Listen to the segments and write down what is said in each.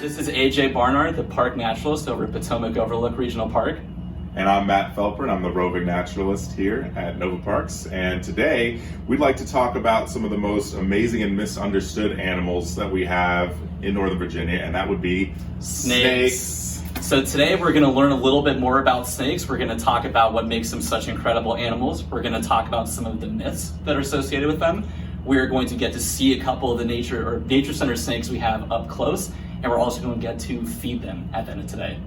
This is AJ Barnard, the park naturalist over at Potomac Overlook Regional Park. And I'm Matt Felper, and I'm the roving naturalist here at Nova Parks. And today, we'd like to talk about some of the most amazing and misunderstood animals that we have in Northern Virginia, and that would be snakes. So today we're going to learn a little bit more about snakes. We're going to talk about what makes them such incredible animals. We're going to talk about some of the myths that are associated with them. We're going to get to see a couple of the nature center snakes we have up close, and we're also going to get to feed them at the end of today.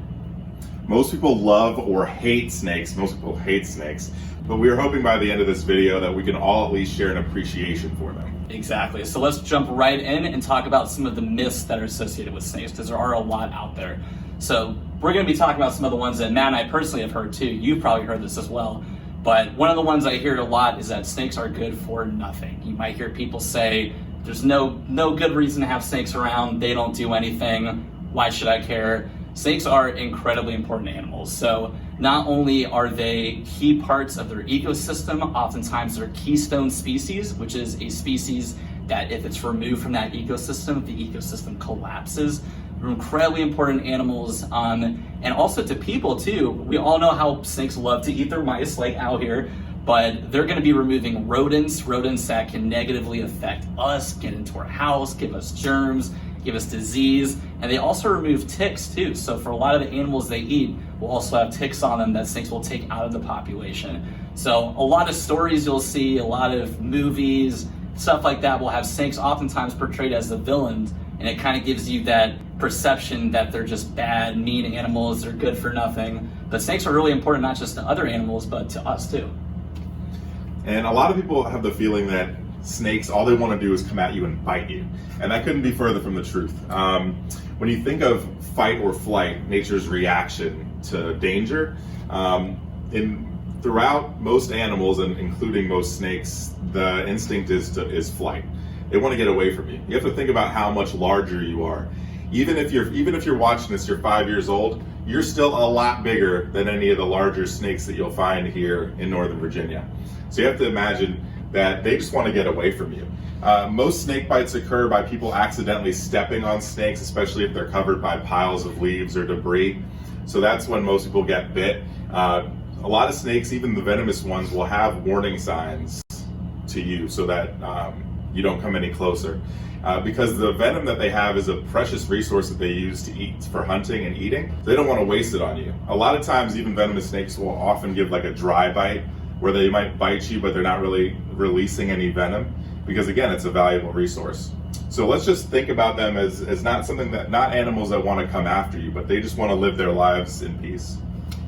Most people love or hate snakes. Most people hate snakes, but we're hoping by the end of this video that we can all at least share an appreciation for them. Exactly. So let's jump right in and talk about some of the myths that are associated with snakes, because there are a lot out there. So we're going to be talking about some of the ones that Matt and I personally have heard too. You've probably heard this as well. But one of the ones I hear a lot is that snakes are good for nothing. You might hear people say, there's no good reason to have snakes around. They don't do anything. Why should I care? Snakes are incredibly important animals. So not only are they key parts of their ecosystem, oftentimes they're keystone species, which is a species that if it's removed from that ecosystem, the ecosystem collapses. They're incredibly important animals, and also to people too. We all know how snakes love to eat their mice, like out here, but they're gonna be removing rodents that can negatively affect us, get into our house, give us germs, give us disease, and they also remove ticks too. So for a lot of the animals they eat will also have ticks on them that snakes will take out of the population. So a lot of stories you'll see, a lot of movies, stuff like that will have snakes oftentimes portrayed as the villains, and it kind of gives you that perception that they're just bad, mean animals, they're good for nothing. But snakes are really important not just to other animals, but to us too. And a lot of people have the feeling that snakes, all they want to do is come at you and bite you. And that couldn't be further from the truth. When you think of fight or flight, nature's reaction to danger, throughout most animals, and including most snakes, the instinct is flight. They want to get away from you. You have to think about how much larger you are. Even if you're watching this, you're 5 years old, you're still a lot bigger than any of the larger snakes that you'll find here in Northern Virginia. So you have to imagine that they just want to get away from you. Most snake bites occur by people accidentally stepping on snakes, especially if they're covered by piles of leaves or debris. So that's when most people get bit. A lot of snakes, even the venomous ones, will have warning signs to you so that you don't come any closer. Because the venom that they have is a precious resource that they use to eat for hunting and eating. They don't want to waste it on you. A lot of times, even venomous snakes will often give like a dry bite, where they might bite you, but they're not really releasing any venom, because again, it's a valuable resource. So let's just think about them as not animals that want to come after you, but they just want to live their lives in peace.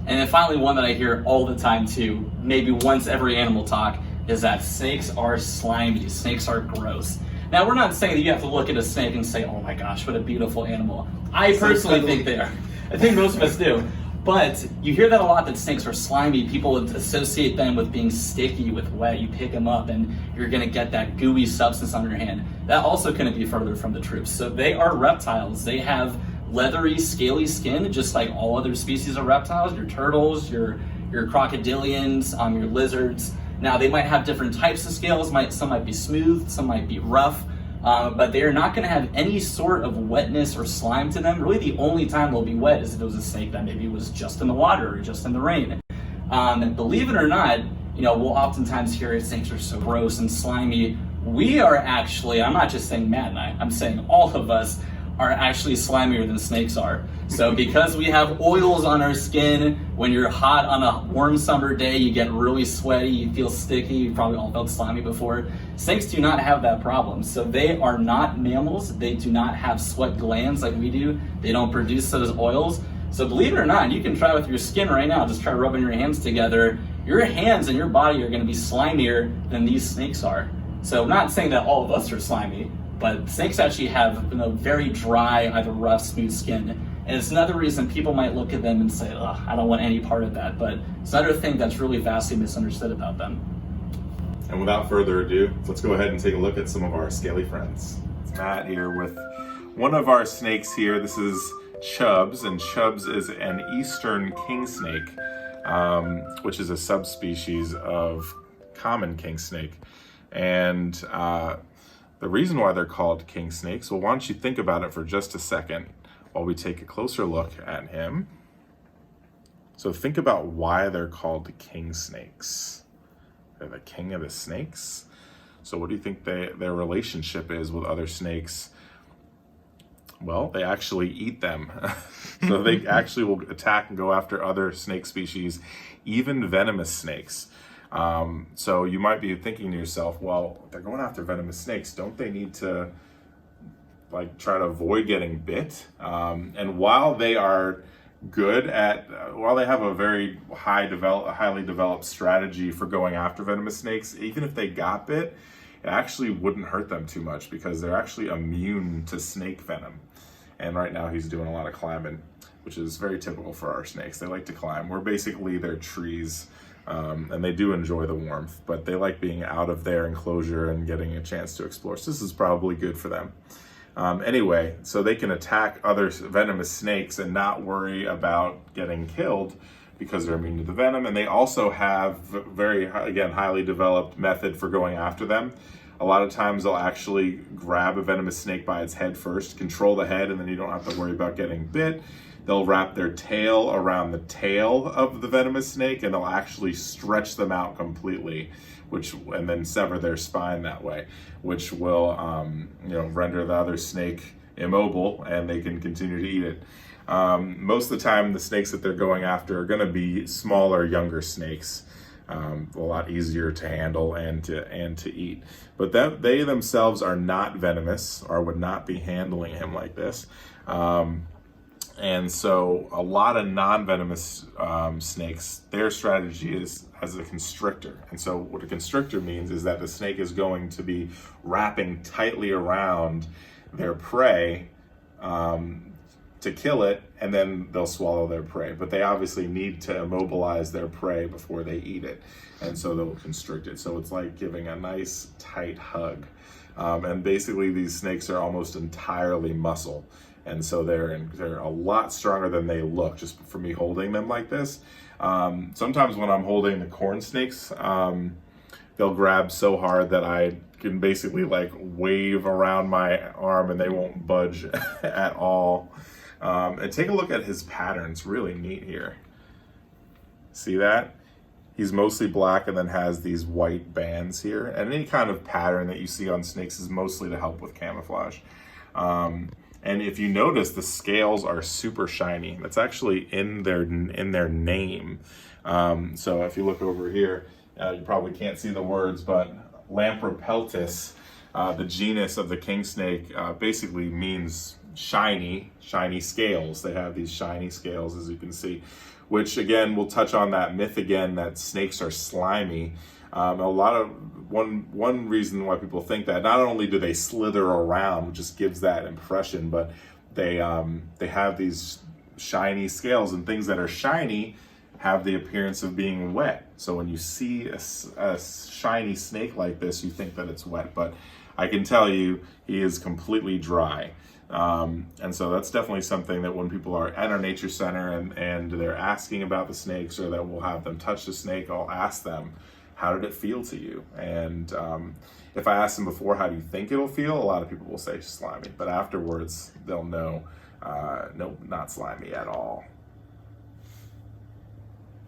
And then finally, one that I hear all the time too, maybe once every animal talk, is that snakes are slimy, snakes are gross. Now, we're not saying that you have to look at a snake and say, oh my gosh, what a beautiful animal. I personally think they are. I think most of us do. But you hear that a lot, that snakes are slimy. People associate them with being sticky, with wet. You pick them up and you're gonna get that gooey substance on your hand. That also couldn't be further from the truth. So they are reptiles. They have leathery, scaly skin, just like all other species of reptiles, your turtles, your crocodilians, your lizards. Now, they might have different types of scales. Some might be smooth, some might be rough, but they are not going to have any sort of wetness or slime to them. Really, the only time they'll be wet is if it was a snake that maybe was just in the water or just in the rain. And believe it or not, we'll oftentimes hear snakes are so gross and slimy. We are actually, I'm not just saying Matt and I'm saying all of us are actually slimier than snakes are. So because we have oils on our skin, when you're hot on a warm summer day, you get really sweaty, you feel sticky, you probably all felt slimy before. Snakes do not have that problem. So they are not mammals. They do not have sweat glands like we do. They don't produce those oils. So believe it or not, you can try with your skin right now, just try rubbing your hands together. Your hands and your body are gonna be slimier than these snakes are. So I'm not saying that all of us are slimy, but snakes actually have very dry, either rough, smooth skin. And it's another reason people might look at them and say, oh, I don't want any part of that. But it's another thing that's really vastly misunderstood about them. And without further ado, let's go ahead and take a look at some of our scaly friends. It's Matt here with one of our snakes here. This is Chubbs, and Chubbs is an eastern king snake, which is a subspecies of common king snake. And the reason why they're called king snakes, well, why don't you think about it for just a second. while we take a closer look at him. So think about why they're called king snakes. They're the king of the snakes. So what do you think their relationship is with other snakes? Well, they actually eat them. So they actually will attack and go after other snake species, even venomous snakes. So you might be thinking to yourself, well, they're going after venomous snakes. Don't they need to like try to avoid getting bit? And while they are good at, while they have a very highly developed strategy for going after venomous snakes, even if they got bit, it actually wouldn't hurt them too much because they're actually immune to snake venom. And right now he's doing a lot of climbing, which is very typical for our snakes. They like to climb. We're basically their trees, and they do enjoy the warmth, but they like being out of their enclosure and getting a chance to explore. So this is probably good for them. Anyway, so they can attack other venomous snakes and not worry about getting killed because they're immune to the venom. And they also have very, again, highly developed method for going after them. A lot of times they'll actually grab a venomous snake by its head first, control the head, and then you don't have to worry about getting bit. They'll wrap their tail around the tail of the venomous snake, and they'll actually stretch them out completely, and then sever their spine that way, which will render the other snake immobile, and they can continue to eat it. Most of the time, the snakes that they're going after are going to be smaller, younger snakes. A lot easier to handle and to eat, but they themselves are not venomous or would not be handling him like this. And so a lot of non-venomous snakes, their strategy is as a constrictor. And so what a constrictor means is that the snake is going to be wrapping tightly around their prey to kill it, and then they'll swallow their prey. But they obviously need to immobilize their prey before they eat it. And so they'll constrict it. So it's like giving a nice tight hug. And basically these snakes are almost entirely muscle. And so they're a lot stronger than they look, just for me holding them like this. Sometimes when I'm holding the corn snakes, they'll grab so hard that I can basically like wave around my arm and they won't budge at all. And take a look at his pattern. It's really neat here. See that? He's mostly black and then has these white bands here. And any kind of pattern that you see on snakes is mostly to help with camouflage. And if you notice, the scales are super shiny. That's actually in their name. So if you look over here, you probably can't see the words, but Lampropeltis, the genus of the king snake, basically means shiny scales. They have these shiny scales, as you can see, which again, we'll touch on that myth again, that snakes are slimy. One reason why people think that, not only do they slither around, which just gives that impression, but they have these shiny scales, and things that are shiny have the appearance of being wet. So when you see a shiny snake like this, you think that it's wet, but I can tell you he is completely dry. And so that's definitely something that when people are at our nature center and they're asking about the snakes, or that we'll have them touch the snake, I'll ask them, how did it feel to you? And if I ask them before, how do you think it'll feel? A lot of people will say slimy, but afterwards they'll know, no, not slimy at all.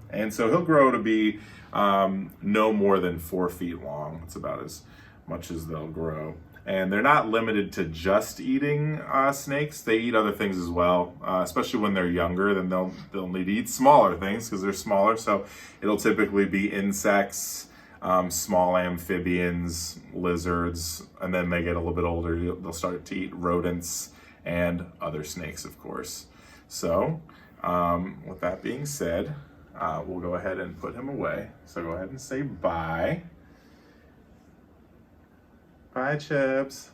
And so he'll grow to be no more than 4 feet long. It's about as much as they'll grow. And they're not limited to just eating snakes. They eat other things as well, especially when they're younger. Then they'll need to eat smaller things because they're smaller. So it'll typically be insects, small amphibians, lizards, and then they get a little bit older, they'll start to eat rodents and other snakes, of course. So with that being said, we'll go ahead and put him away. So go ahead and say bye. Bye, Chips.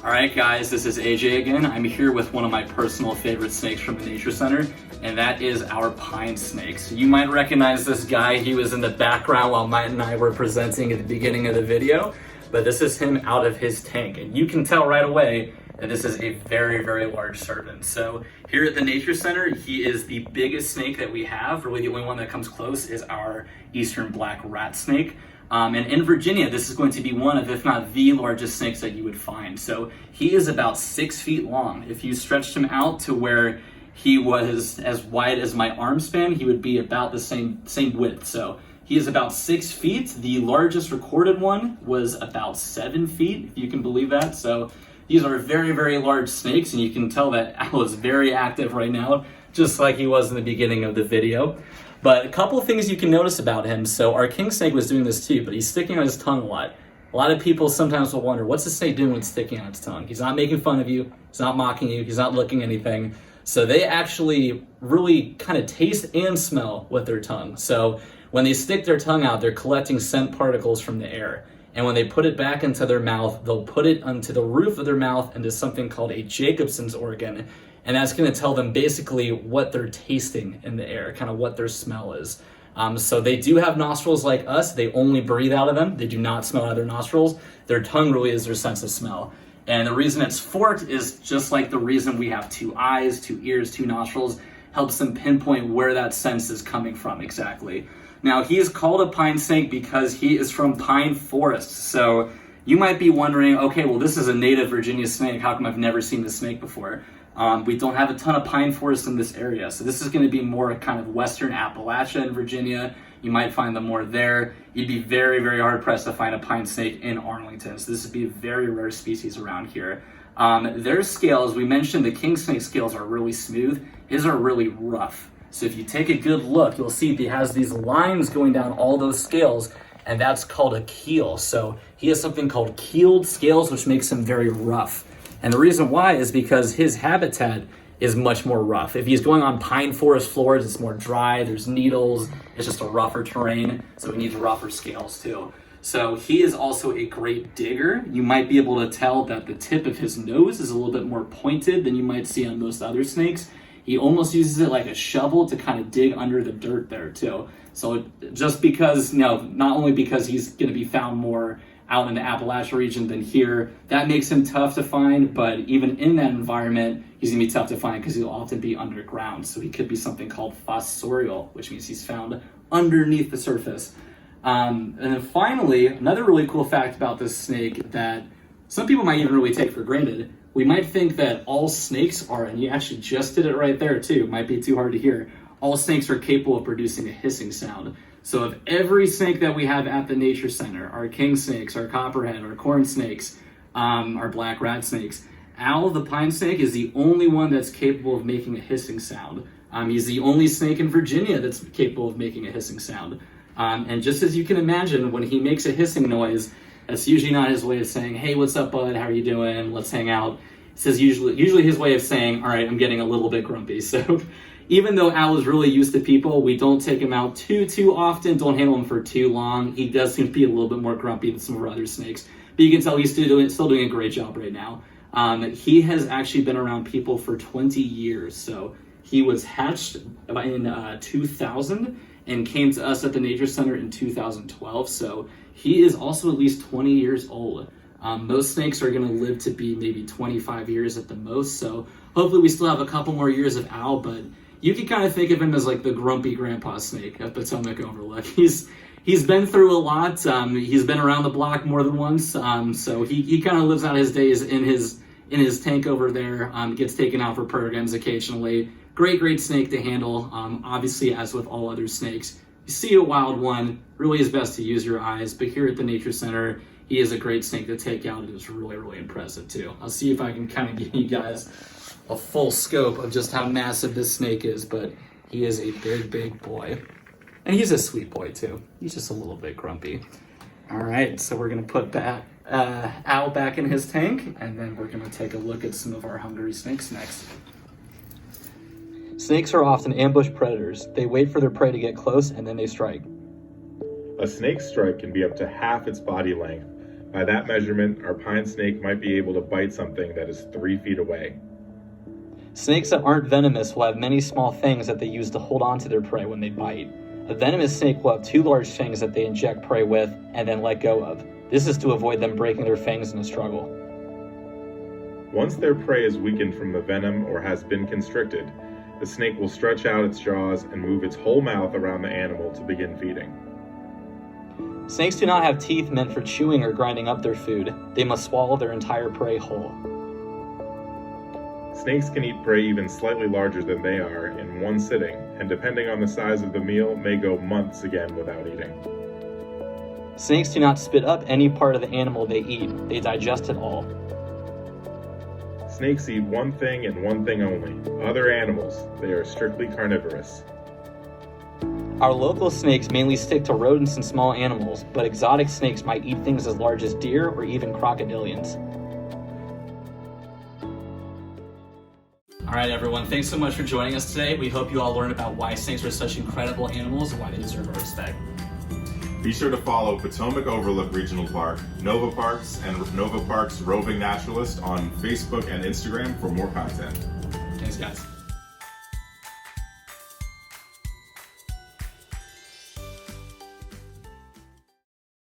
All right, guys, this is AJ again. I'm here with one of my personal favorite snakes from the Nature Center, and that is our pine snake. So you might recognize this guy. He was in the background while Matt and I were presenting at the beginning of the video, but this is him out of his tank. And you can tell right away that this is a very, very large serpent. So here at the Nature Center, he is the biggest snake that we have. Really, the only one that comes close is our eastern black rat snake. And in Virginia, this is going to be one of, if not the largest snakes that you would find. So he is about 6 feet long. If you stretched him out to where he was as wide as my arm span, he would be about the same width. So he is about 6 feet. The largest recorded one was about 7 feet, if you can believe that. So these are very, very large snakes, and you can tell that Al is very active right now, just like he was in the beginning of the video. But a couple of things you can notice about him. So our king snake was doing this too, but he's sticking out his tongue a lot. A lot of people sometimes will wonder, what's the snake doing when it's sticking out its tongue? He's not making fun of you. He's not mocking you. He's not looking anything. So they actually really kind of taste and smell with their tongue. So when they stick their tongue out, they're collecting scent particles from the air. And when they put it back into their mouth, they'll put it onto the roof of their mouth into something called a Jacobson's organ. And that's going to tell them basically what they're tasting in the air, kind of what their smell is. So they do have nostrils like us. They only breathe out of them. They do not smell out of their nostrils. Their tongue really is their sense of smell. And the reason it's forked is just like the reason we have 2 eyes, 2 ears, 2 nostrils, helps them pinpoint where that sense is coming from exactly. Now, he is called a pine snake because he is from pine forests. So you might be wondering, okay, well, this is a native Virginia snake. How come I've never seen this snake before? We don't have a ton of pine forests in this area. So this is going to be more kind of western Appalachia in Virginia. You might find them more there. You'd be very, very hard pressed to find a pine snake in Arlington. So this would be a very rare species around here. Their scales, we mentioned the king snake scales are really smooth. His are really rough. So if you take a good look, you'll see he has these lines going down all those scales, and that's called a keel. So he has something called keeled scales, which makes him very rough. And the reason why is because his habitat is much more rough. If he's going on pine forest floors, it's more dry, there's needles, it's just a rougher terrain, so he needs rougher scales too. So he is also a great digger. You might be able to tell that the tip of his nose is a little bit more pointed than you might see on most other snakes. He almost uses it like a shovel to kind of dig under the dirt there too. So just because, not only because he's going to be found more out in the Appalachia region than here, that makes him tough to find, but even in that environment, he's going to be tough to find because he'll often be underground. So he could be something called fossorial, which means he's found underneath the surface. And then finally, another really cool fact about this snake that some people might even really take for granted. We might think that all snakes are, and you actually just did it right there too, might be too hard to hear, all snakes are capable of producing a hissing sound. So of every snake that we have at the Nature Center, our king snakes, our copperhead, our corn snakes, our black rat snakes, Owl the pine snake is the only one that's capable of making a hissing sound. He's the only snake in Virginia that's capable of making a hissing sound. And just as you can imagine, when he makes a hissing noise, that's usually not his way of saying, hey, what's up, bud? How are you doing? Let's hang out. It says usually his way of saying, all right, I'm getting a little bit grumpy. So even though Al is really used to people, we don't take him out too often, don't handle him for too long. He does seem to be a little bit more grumpy than some of our other snakes. But you can tell he's still doing a great job right now. He has actually been around people for 20 years. So he was hatched in 2000 and came to us at the Nature Center in 2012. So he is also at least 20 years old. Most snakes are going to live to be maybe 25 years at the most. So hopefully we still have a couple more years of Al, but you can kind of think of him as like the grumpy grandpa snake at Potomac Overlook. He's been through a lot. He's been around the block more than once. So he kind of lives out his days in his tank over there. Gets taken out for programs occasionally. Great snake to handle. Obviously, as with all other snakes, you see a wild one, really is best to use your eyes. But here at the Nature Center, he is a great snake to take out. It is really impressive too. I'll see if I can kind of give you guys a full scope of just how massive this snake is, but he is a big boy. And he's a sweet boy too. He's just a little bit grumpy. All right, so we're gonna put Al back in his tank, and then we're gonna take a look at some of our hungry snakes next. Snakes are often ambush predators. They wait for their prey to get close, and then they strike. A snake's strike can be up to half its body length. By that measurement, our pine snake might be able to bite something that is 3 feet away. Snakes that aren't venomous will have many small fangs that they use to hold on to their prey when they bite. A venomous snake will have 2 large fangs that they inject prey with and then let go of. This is to avoid them breaking their fangs in a struggle. Once their prey is weakened from the venom or has been constricted, the snake will stretch out its jaws and move its whole mouth around the animal to begin feeding. Snakes do not have teeth meant for chewing or grinding up their food. They must swallow their entire prey whole. Snakes can eat prey even slightly larger than they are in one sitting, and depending on the size of the meal, may go months again without eating. Snakes do not spit up any part of the animal they eat. They digest it all. Snakes eat one thing and one thing only: other animals. They are strictly carnivorous. Our local snakes mainly stick to rodents and small animals, but exotic snakes might eat things as large as deer or even crocodilians. All right, everyone, thanks so much for joining us today. We hope you all learned about why snakes are such incredible animals and why they deserve our respect. Be sure to follow Potomac Overlook Regional Park, Nova Parks, and Nova Parks Roving Naturalist on Facebook and Instagram for more content. Thanks, guys.